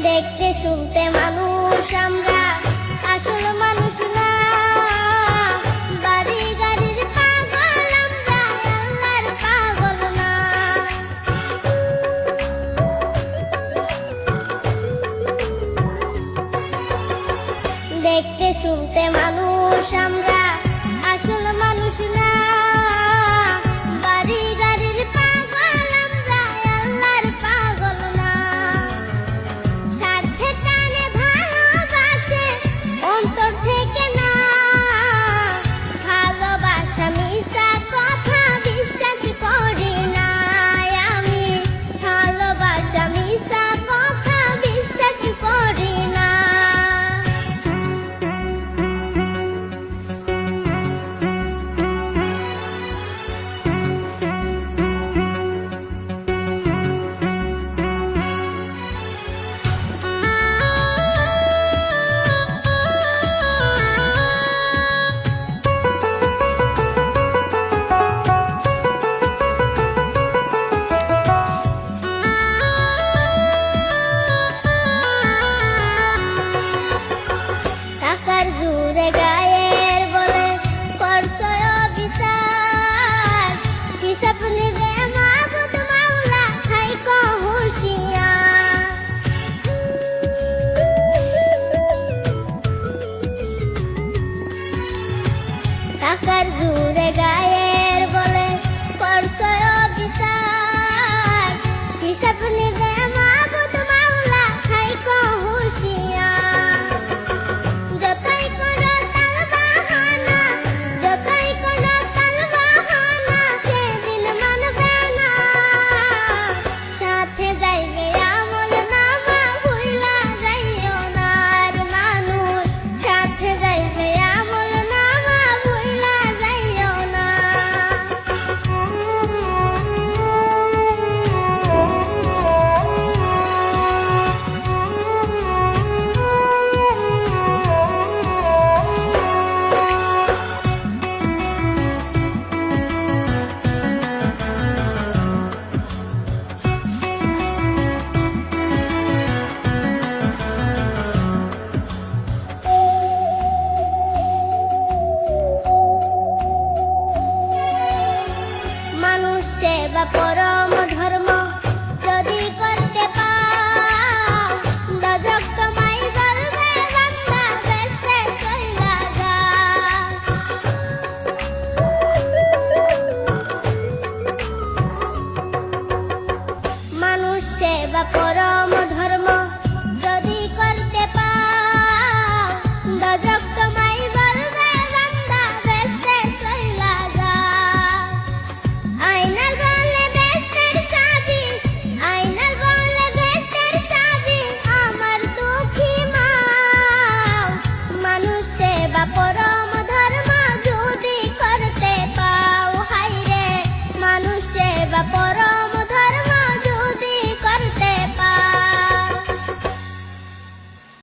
দেখতে শুনতে মানুষ আমরা, আসল মানুষ না। বাড়ি গাড়ির পাগল আমরা, আল্লাহর পাগল না। দেখতে শুনতে মানুষ আমরা, আসল মানুষ না। বাড়ি গাড়ির পাগল আমরা, আল্লাহর পাগল না। স্বার্থে টানে ভালোবাসে অন্তর থেকে না। ভালোবাসা মিছা কথা বিশ্বাস করি না আমি। ভালোবাসা মিছা কথা বিশ্বাস করি না। টাকার জোরে গায়ের বলে করছো অবিচার। হিসাব নিবে মাবুদ মাওলা, থাইকো হুঁশিয়ার। টাকার জোরে গায়ের বলে করছো অবিচার। হিসাব নিবে মাবুদ মাওলা, থাইকো হুঁশিয়ার। যতই করো তালবাহানা, যতই করো তালবাহানা, সেদিন মানবে না। সাথে যাইবে আমল নামা, ভুইলা যাইও না আর মানুষ। সাথে যাইবে আমল নামা, ভুইলা যাইও না। মানুষ সেবা পরম ধর্ম যদি করতে পাও, দজক তোমায় বলবে বান্দা, বেঁচে চইলা যাও। মানুষ সেবা পরম ধর্ম যদি করতে পাও, দজক তোমায় বলবে বান্দা, বেঁচে চইলা যাও। আয়নার বলে বেস্তের চাবি, আয়নার বলে বেস্তের চাবি, আমার দুঃখী মাও। মানুষ সেবা পরম ধর্ম যদি করতে পাও, হায়রে মানুষ সেবা